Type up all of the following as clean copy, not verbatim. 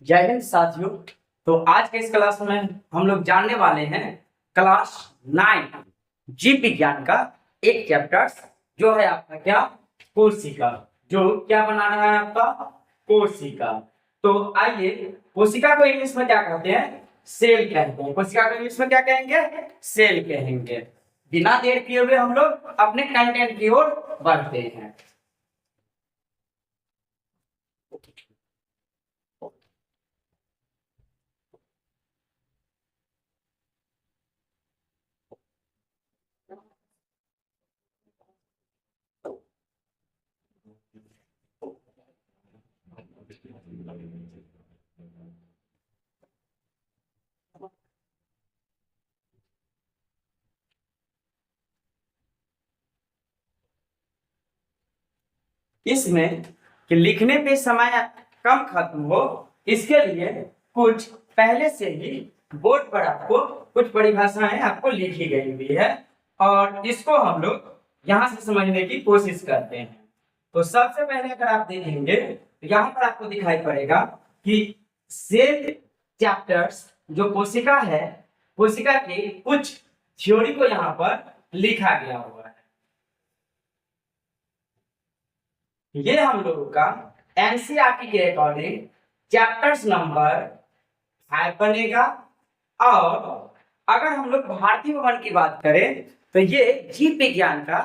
जय हिंद साथियों। तो आज के इस क्लास में हम लोग जानने वाले हैं क्लास 9 जीव विज्ञान का एक चैप्टर जो है आपका क्या कोशिका। जो क्या बना रहा है आपका कोशिका। तो आइए, कोशिका को इंग्लिश में क्या कहते हैं? सेल कहते हैं। कोशिका को इंग्लिश में क्या कहेंगे? सेल कहेंगे। बिना देर किए हुए हम लोग अपने कंटेंट की ओर बढ़ते हैं। इसमें कि लिखने पे समय कम खत्म हो, इसके लिए कुछ पहले से ही बोर्ड पर आपको कुछ परिभाषाएं आपको लिखी गई हुई है और इसको हम लोग यहाँ से समझने की कोशिश करते हैं। तो सबसे पहले अगर आप देखेंगे तो यहाँ पर आपको दिखाई पड़ेगा कि सेल चैप्टर्स जो कोशिका है, कोशिका के कुछ थ्योरी को यहाँ पर लिखा गया हुआ है। ये हम लोगों का एनसीईआरटी के अकॉर्डिंग चैप्टर्स नंबर 5 बनेगा। और अगर हम लोग भारतीय भवन की बात करें तो ये जीव विज्ञान का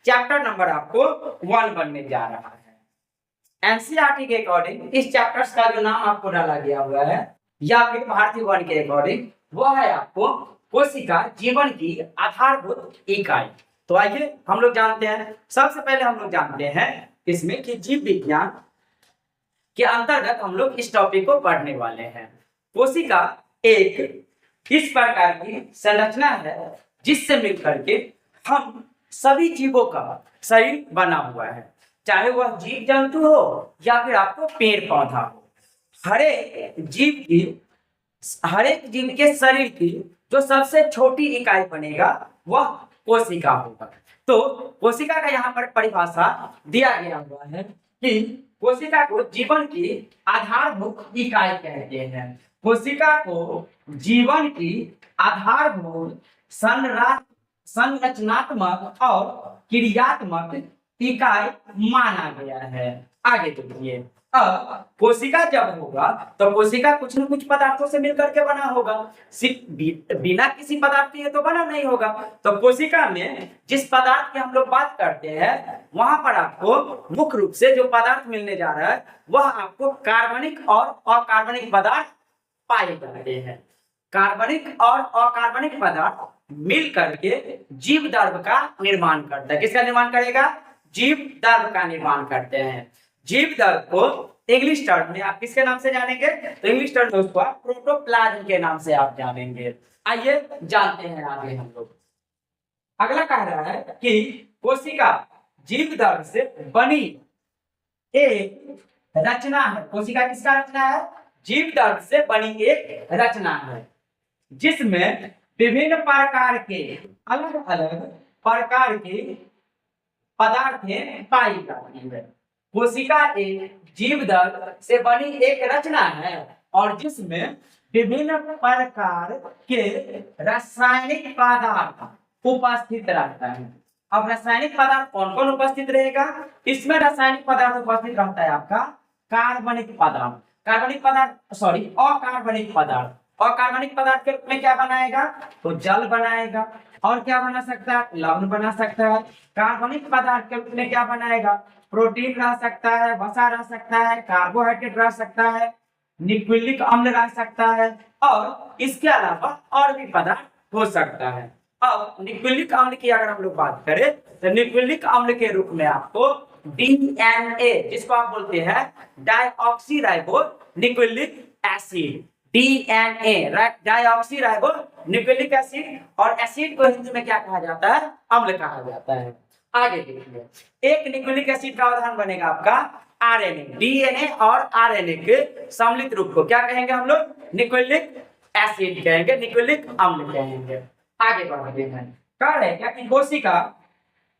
चैप्टर नंबर आपको 1 बनने जा रहा है। एनसीईआरटी के अकॉर्डिंग इस चैप्टर्स का जो नाम आपको डाला गया हुआ है या फिर भारतीय भवन के अकॉर्डिंग वो है आपको कोशिका जीवन की आधारभूत इकाई। तो आइए हम लोग जानते हैं। सबसे पहले हम लोग जानते हैं इसमें कि जीव विज्ञान के अंतर्गत हम लोग इस टॉपिक को पढ़ने वाले हैं। कोशिका एक इस प्रकार की संरचना है जिससे मिलकर के हम सभी जीवों का शरीर बना हुआ है, चाहे वह जीव जंतु हो या फिर आपको पेड़ पौधा हो। हर एक जीव के शरीर की जो सबसे छोटी इकाई बनेगा वह कोशिका होगा। तो कोशिका का यहाँ पर परिभाषा दिया गया हुआ है कि कोशिका को जीवन की आधारभूत इकाई कहते हैं। कोशिका को जीवन की आधारभूत संरचनात्मक और क्रियात्मक इकाई माना गया है। आगे देखिए, अब कोशिका जब होगा तो कोशिका कुछ न कुछ पदार्थों से मिलकर के बना होगा। सिर्फ बिना किसी पदार्थ के तो बना नहीं होगा। तो कोशिका में जिस पदार्थ की हम लोग बात करते हैं वहां पर आपको मुख्य रूप से जो पदार्थ मिलने जा रहा है वह आपको कार्बनिक और अकार्बनिक पदार्थ पाए जाते हैं। कार्बनिक और अकार्बनिक पदार्थ मिल करके जीव द्रव्य का निर्माण करता है। किसका निर्माण करेगा? जीव द्रव्य का निर्माण करते हैं। जीव द्रव्य को इंग्लिश टर्म में आप किसके नाम से जानेंगे? तो इंग्लिश टर्म में उसको आप प्रोटोप्लाज्म के नाम से आप जानेंगे। आइए जानते हैं आगे हम लोग। अगला कह रहा है कि कोशिका जीव द्रव्य से बनी एक रचना है। कोशिका किसका रचना है? जीव द्रव्य से बनी एक रचना है जिसमें विभिन्न प्रकार के अलग अलग प्रकार के पदार्थें पाई जाती है। कोशिका एक जीव द्रव्य से बनी एक रचना है और जिसमें विभिन्न प्रकार के रासायनिक पदार्थ उपस्थित रहता है। अब रासायनिक पदार्थ कौन कौन उपस्थित रहेगा? इसमें रासायनिक पदार्थ उपस्थित रहता है आपका अकार्बनिक पदार्थ। अकार्बनिक पदार्थ के रूप में क्या बनाएगा? तो जल बनाएगा। और क्या बना सकता है? लवण बना सकता है। कार्बनिक पदार्थ के रूप में क्या बनाएगा? प्रोटीन रह सकता है, वसा रह सकता है, कार्बोहाइड्रेट रह सकता है, न्यूक्लिक अम्ल रह सकता है और इसके अलावा और भी पदार्थ हो सकता है। अब न्यूक्लिक अम्ल की अगर हम लोग बात करें तो न्यूक्लिक अम्ल के रूप में आपको डीएनए, जिसको आप बोलते हैं dioxy ribo nucleic acid, DNA dioxy ribo nucleic acid, और एसिड को हिंदी में क्या कहा जाता है? अम्ल कहा जाता है। आगे देखिए, एक न्यूक्लिक एसिड का उदाहरण बनेगा आपका आरएनए। डीएनए और आरएनए के सम्मिलित रूप को क्या कहेंगे हम लोग? न्यूक्लिक एसिड कहेंगे, न्यूक्लिक अम्ल कहेंगे। आगे बढ़ते हैं। कह रहे हैं क्या कि कोशिका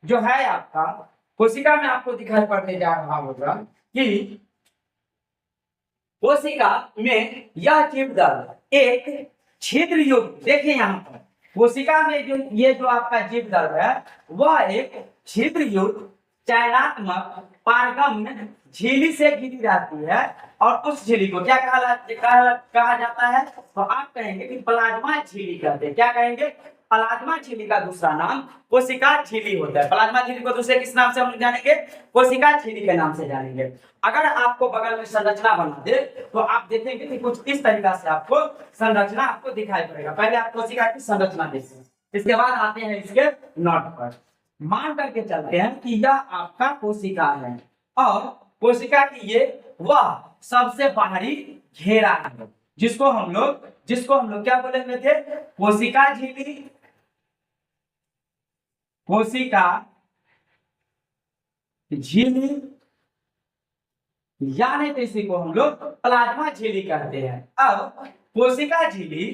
जो है आपका, कोशिका में आपको दिखाई पड़ने जा रहा होगा कि कोशिका में यह जीवदल एक छिद्र युक्त, देखिए यहाँ पर कोशिका में जो ये जो आपका जीवदल है वह एक छिद्र युक्त चयनात्मक पारगम्य झिल्ली से घिरी रहती है। और उस झिल्ली को क्या कहा जाता है? तो आप कहेंगे कि प्लाज्मा झिल्ली कहते हैं। क्या कहेंगे? प्लाज्मा झिल्ली का दूसरा नाम कोशिका झिल्ली होता है। प्लाज्मा झिल्ली को दूसरे किस नाम से हम जानेंगे? कोशिका झिल्ली के नाम से जानेंगे। अगर आपको बगल में संरचना बना दे तो आप देखेंगे कि कुछ इस तरीका से आपको संरचना आपको दिखाई पड़ेगा। पहले आप कोशिका की संरचना देखिए, इसके बाद आते हैं इसके नोट पर। मान करके चलते हैं कि यह आपका कोशिका है और कोशिका की ये वह सबसे बाहरी घेरा है जिसको हम लोग क्या बोले हुए थे? कोशिका झिल्ली, कोशिका झिल्ली, यानी तो इसी को हम लोग प्लाज्मा झिल्ली कहते हैं। अब कोशिका झिल्ली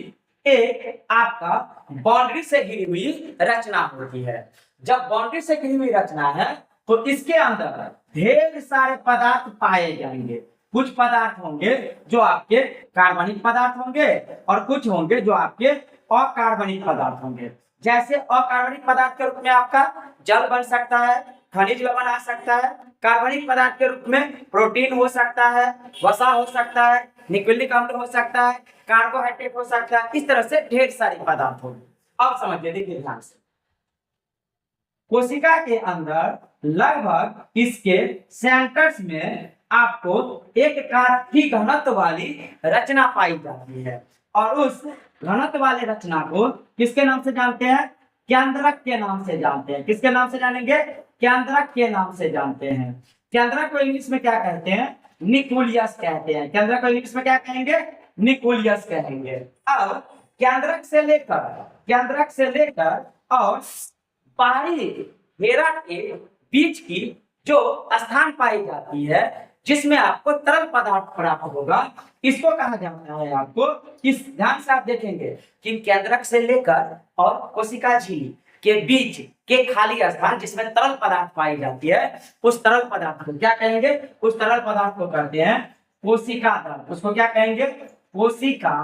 एक आपका बाउंड्री से घिरी हुई रचना होती है। जब बाउंड्री से घिरी हुई रचना है तो इसके अंदर ढेर सारे पदार्थ पाए जाएंगे। कुछ पदार्थ होंगे जो आपके कार्बनिक पदार्थ होंगे और कुछ होंगे जो आपके अकार्बनिक पदार्थ होंगे। जैसे अकार्बनिक पदार्थ के रूप में आपका जल बन सकता है, खनिज लवण आ सकता है। कार्बनिक पदार्थ के रूप में प्रोटीन हो सकता है, वसा हो सकता है, न्यूक्लिक अम्ल हो सकता है, कार्बोहाइड्रेट हो सकता है। इस तरह से ढेर सारे पदार्थ होंगे। अब समझिए, देखिए ध्यान से। कोशिका के अंदर लगभग इसके सेंटर्स में आपको एक काफी घनत्व वाली रचना पाई जाती है और उस घनत्व वाली रचना को किसके नाम से जानते हैं? केंद्रक के नाम से जानते हैं। किसके नाम से जानेंगे? केंद्रक के नाम से जानते हैं। केंद्रक को इंग्लिश में क्या कहते हैं? न्यूक्लियस कहते हैं। केंद्रक को इंग्लिश में क्या कहेंगे? न्यूक्लियस कहेंगे। अब केंद्रक से लेकर और बाहरी घेरा के बीच की जो स्थान पाई जाती है जिसमें आपको तरल पदार्थ प्राप्त होगा, इसको कहा जाता है आपको। इस ध्यान से आप देखेंगे कि केंद्रक से लेकर और कोशिका झिल्ली के बीच के खाली स्थान जिसमें तरल पदार्थ पाई जाती है, उस तरल पदार्थ को क्या कहेंगे? उस तरल पदार्थ को कहते हैं कोशिका द्रव। उसको क्या कहेंगे? कोशिका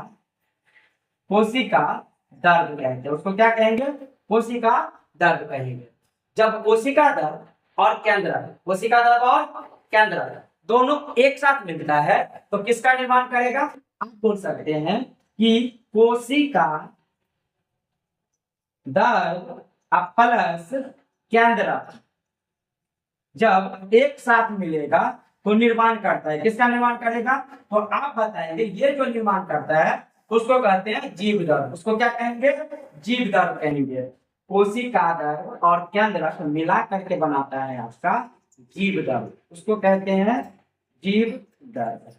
द्रव कहते हैं। उसको क्या कहेंगे? कोशिका द्रव कहेंगे। जब कोशिका द्रव और केंद्रक दोनों एक साथ मिलता है तो किसका निर्माण करेगा? आप बोल सकते हैं कि कोशिका द्रव प्लस केंद्रक जब एक साथ मिलेगा तो निर्माण करता है। किसका निर्माण करेगा? तो आप बताएंगे ये जो निर्माण करता है उसको कहते हैं जीवद्रव। उसको क्या कहेंगे? जीवद्रव कहेंगे। कोशिका द्रव और केंद्रक मिला करके बनाता है आपका जीवद्रव। उसको कहते हैं जीवद्रव।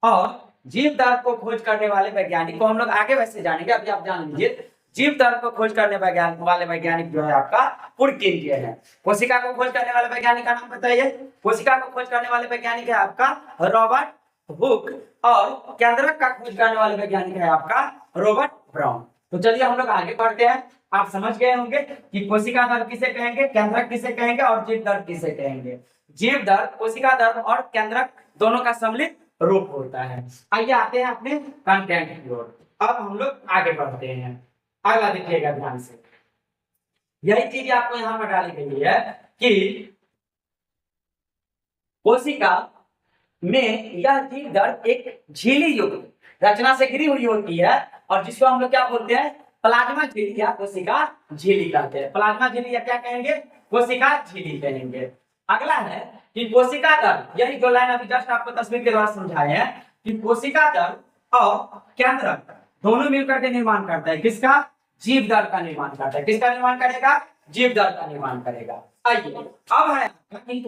और जीवद्रव को खोज करने वाले वैज्ञानिक को हम लोग आगे वैसे जानेंगे। अभी आप जान लीजिए, जीवद्रव को खोज करने वाले वैज्ञानिक जो है आपका पुरकिंटिय है। कोशिका को खोज करने वाले वैज्ञानिक का नाम बताइए। कोशिका को खोज करने वाले वैज्ञानिक है आपका रॉबर्ट हुक और केंद्रक का खोज करने वाले वैज्ञानिक है आपका रॉबर्ट ब्राउन। तो चलिए हम लोग आगे बढ़ते हैं। आप समझ गए होंगे कि कोशिका द्रव किसे कहेंगे, केंद्रक किसे कहेंगे और जीवद्रव किसे कहेंगे। जीवद्रव कोशिका द्रव और केंद्रक दोनों का सम्मिलित रूप होता है। आइए आते हैं अपने कंटेंट की ओर। अब हम लोग आगे बढ़ते हैं। अगला देखिएगा ध्यान से। यही चीज आपको यहां पर डाली गई है कि कोशिका में यह जीवद्रव एक झिल्ली युक्त रचना से घिरी हुई होती है और जिसको हम लोग क्या बोलते हैं? प्लाज्मा झिल्ली या कोशिका झिल्ली कहते हैं। प्लाज्मा झिल्ली या क्या कहेंगे? कोशिका झिल्ली कहेंगे। अगला है कि कोशिका द्रव, यही जो लाइन अभी जस्ट आपको तस्वीर के द्वारा समझाए हैं कि कोशिका द्रव और केंद्रक दोनों मिलकर के निर्माण करता है किसका? जीवद्रव का निर्माण करता है। किसका निर्माण करेगा? जीवद्रव का निर्माण करेगा। आइए अब है कि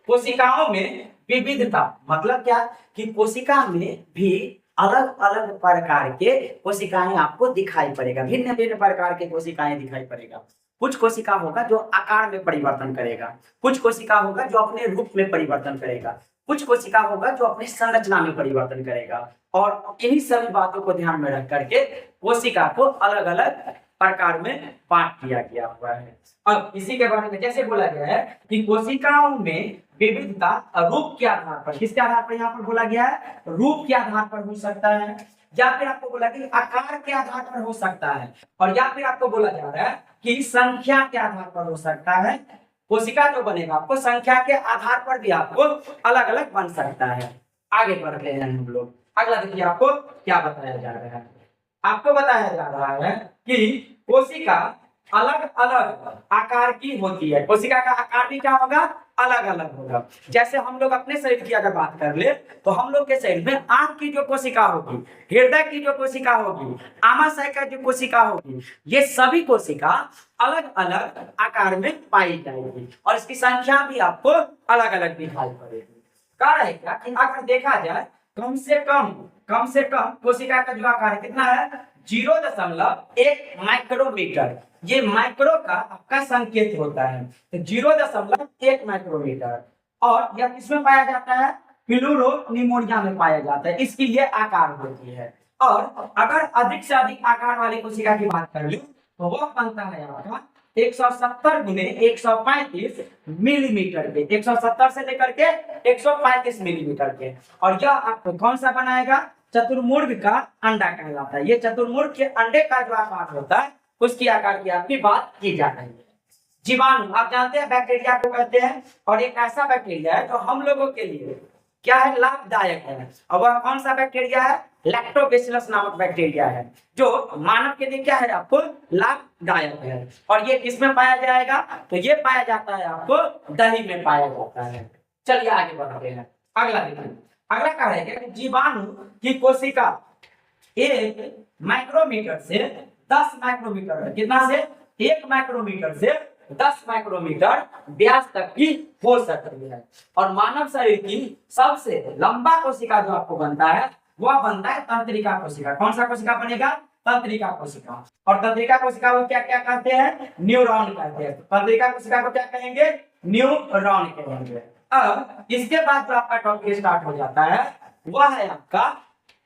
कोशिकाओं में विविधता मतलब क्या? कि कोशिका में भी अलग अलग प्रकार के कोशिकाएं आपको दिखाई पड़ेगा। भिन्न भिन्न प्रकार के कोशिकाएं दिखाई पड़ेगा। कुछ कोशिका होगा जो आकार में परिवर्तन करेगा, कुछ कोशिका होगा जो अपने रूप में परिवर्तन करेगा, कुछ कोशिका होगा जो अपनी संरचना में परिवर्तन करेगा। और इन्हीं सभी बातों को ध्यान में रख करके कोशिका को अलग अलग प्रकार में बांट दिया गया हुआ है। अब इसी के बारे में जैसे बोला गया है कि कोशिकाओं में विविधता रूप के आधार पर, किसके आधार पर यहाँ पर बोला गया है, रूप के आधार पर हो सकता है, या फिर आपको बोला कि आकार के आधार पर हो सकता है, और या फिर आपको बोला जा रहा है कि संख्या के आधार पर हो सकता है। कोशिका जो बनेगा आपको संख्या के आधार पर भी आपको अलग अलग बन सकता है। आगे बढ़ते हैं हम लोग। अगला देखिए आपको क्या बताया जा रहा है। आपको बताया जा रहा है कि कोशिका अलग अलग आकार की होती है। कोशिका का आकार भी क्या होगा, अलग अलग होगा। जैसे हम लोग अपने शरीर की अगर बात कर ले तो हम लोग के शरीर में आंख की जो कोशिका होगी, हृदय की जो कोशिका होगी, आमाशय का जो कोशिका होगी, ये सभी कोशिका अलग अलग आकार में पाई जाएगी और इसकी संख्या भी आपको अलग अलग दिखाई पड़ेगी। कह रहे क्या कि अगर देखा जाए कम से कम कोशिका का जो आकार कितना है, 0.1 माइक्रोमीटर। ये माइक्रो का आपका संकेत होता है, तो 0.1 माइक्रोमीटर। और यह किसमें पाया जाता है, प्लूरोनिमोनिया में पाया जाता है, इसकी ये आकार होती है। और अगर अधिक से अधिक आकार वाली कोशिका की बात कर ली तो वह बनता है आपका 170 गुने 135 मिलीमीटर के, 170 से लेकर के 135 मिलीमीटर के। और यह आपको कौन सा बनाएगा, चतुर्मुर्ग का अंडा कहलाता है। ये चतुर्मुर्ग के अंडे का जो आकार होता है उसकी आकार की आपकी बात की जा रही है। जीवाणु आप जानते हैं बैक्टीरिया को कहते हैं, और एक ऐसा बैक्टीरिया है जो हम लोगों के लिए क्या है, लाभदायक है। और वह कौन सा बैक्टीरिया है, लैक्टोबैसिलस नामक बैक्टीरिया है, जो मानव के लिए क्या है, आपको लाभदायक है। और ये किसमें पाया जाएगा, तो ये पाया जाता है आपको दही में पाया जाता है। चलिए आगे बढ़ते हैं। अगला देखिए, अगला क्या है कि जीवाणु की कोशिका 1 माइक्रोमीटर से 10 माइक्रोमीटर, कितना से, 1 माइक्रोमीटर से 10 माइक्रोमीटर व्यास तक की हो सकती है। और मानव शरीर की सबसे लंबा कोशिका जो आपको बनता है वह बनता है तंत्रिका कोशिका। कौन सा कोशिका बनेगा, तंत्रिका कोशिका। और तंत्रिका कोशिका को क्या क्या कहते हैं, न्यूरॉन कहते हैं। तंत्रिका कोशिका को क्या कहेंगे, न्यूरॉन कहेंगे। अब इसके बाद जो आपका टॉपिक स्टार्ट हो जाता है वह है आपका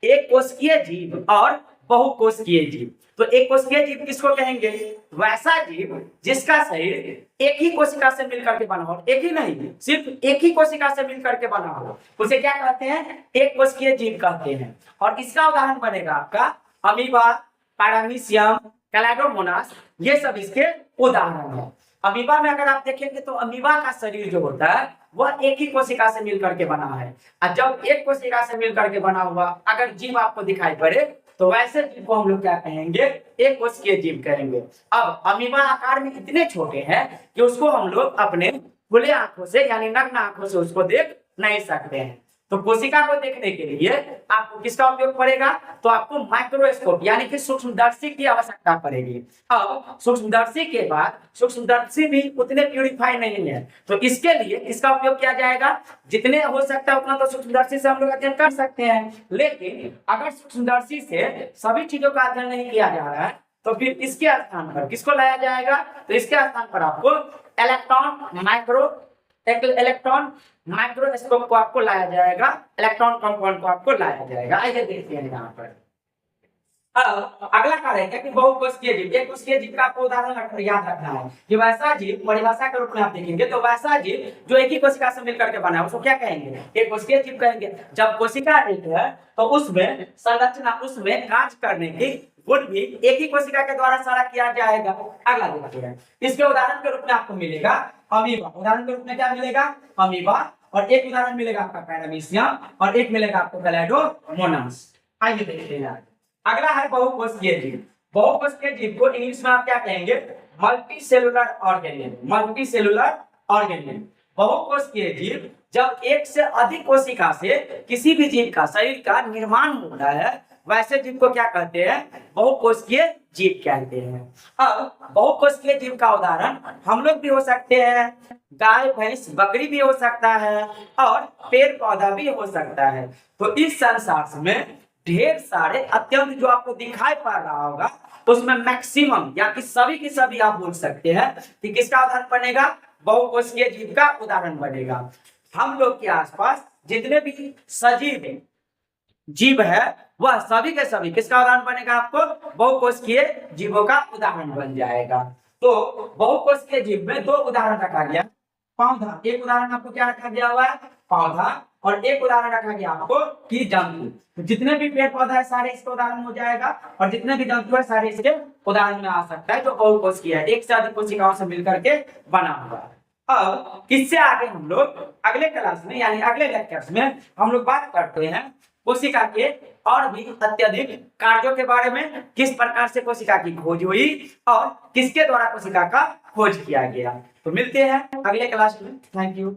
एक कोशिकीय जीव और बहुकोशिकीय जीव। तो एक कोशिकीय जीव किसको कहेंगे, वैसा जीव जिसका शरीर एक ही कोशिका से मिलकर के बना हो, एक ही नहीं, सिर्फ एक ही कोशिका से मिलकर के बना हो, उसे क्या कहते हैं, एक कोशिकीय जीव कहते हैं। और इसका उदाहरण बनेगा आपका अमीबा, पैरामीशियम, क्लैड्रोमोनास, ये सब इसके उदाहरण है। अमीबा में अगर आप देखेंगे तो अमीबा का शरीर जो होता है वह एक ही कोशिका से मिलकर के बना है। और जब एक कोशिका से मिलकर के बना हुआ अगर जीव आपको दिखाई पड़े तो वैसे जीव को हम लोग क्या कहेंगे, एक कोशिकीय जीव कहेंगे। अब अमीबा आकार में इतने छोटे हैं कि उसको हम लोग अपने खुले आंखों से यानी नग्न आंखों से उसको देख नहीं सकते हैं। तो कोशिका को देखने के लिए आपको किसका उपयोग पड़ेगा, तो आपको माइक्रोस्कोप यानी कि सूक्ष्मदर्शी की आवश्यकता पड़ेगी। अब सूक्ष्मदर्शी के बाद सूक्ष्मदर्शी भी उतने प्यूरिफाई नहीं है, तो इसके लिए किसका उपयोग किया जाएगा, जितने हो सकता है उतना तो सूक्ष्मदर्शी से हम लोग अध्ययन कर सकते हैं। लेकिन अगर सूक्ष्मदर्शी से सभी चीजों का अध्ययन नहीं किया जा रहा है तो फिर इसके स्थान पर किसको लाया जाएगा, तो इसके स्थान पर आपको इलेक्ट्रॉन माइक्रोस्कोप को आपको लाया जाएगा, इलेक्ट्रॉन कंपाउंड को आपको लाया जाएगा। आइए देखते हैं यहाँ पर। अब अगला कार्य है कि बहुकोशिकीय जीव। एक कोशिकीय जीव का आपको उदाहरण याद रखना है कि वैसा जीव, परिभाषा के रूप में आप देखेंगे तो वैसा जीव जो एक ही कोशिका से मिलकर के बना है उसको क्या कहेंगे, एक कोशिकीय जीव कहेंगे। जब कोशिका एक है तो उसमें संरचना, उसमें कार्य करने की गुण भी एक ही कोशिका के द्वारा सारा किया जाएगा। अगला देखते हैं, इसके उदाहरण के रूप में आपको मिलेगा अमीबा। उदाहरण के रूप में क्या मिलेगा, अमीबा, और एक उदाहरण मिलेगा आपका पैरामीशियम, और एक मिलेगा आपको क्लैड्रोमोनास। आइए देखते हैं अगला है बहुकोशिकीय जीव। बहुकोशिकीय जीव को इंग्लिश में आप क्या कहेंगे, multi cellular organism. Multi cellular organism बहुकोशिकीय जीव जब एक से अधिक कोशिका से किसी भी जीव का शरीर का निर्माण होता है वैसे जीव को क्या कहते हैं, बहुकोशिकीय जीव कहते हैं। अब बहुकोशिकीय जीव का उदाहरण हम लोग भी हो सकते हैं, गाय, भैंस, बकरी भी हो सकता है, और पेड़ पौधा भी हो सकता है। तो इस संसार में ढेर सारे अत्यंत जो आपको दिखाई पड़ रहा होगा उसमें मैक्सिमम या कि सभी की सभी आप बोल सकते हैं कि किसका उदाहरण बनेगा, बहुकोशिकीय जीव का उदाहरण बनेगा। हम लोग के आसपास जितने भी सजीव जीव है वह सभी के सभी किसका उदाहरण बनेगा, आपको बहुकोशिकीय जीवों का उदाहरण बन जाएगा। तो बहुकोशिकीय जीव में दो उदाहरण रखा गया, पौधा, एक उदाहरण आपको क्या रखा गया हुआ है, पौधा, और एक उदाहरण रखा गया आपको कि जंतु। तो जितने भी पेड़ पौधा है सारे इसका उदाहरण हो जाएगा, और जितने भी जंतु है सारे इसके उदाहरण में आ सकता है, जो बहुकोशिकीय है, एक से अधिक कोशिकाओं से मिलकर के बना हुआ है। अब इससे आगे हम लोग अगले क्लास में यानी अगले लेक्चर्स में हम लोग बात करते हैं कोशिका के और भी अत्यधिक कार्यों के बारे में, किस प्रकार से कोशिका की खोज हुई और किसके द्वारा कोशिका का खोज किया गया। तो मिलते हैं अगले क्लास में। Thank you.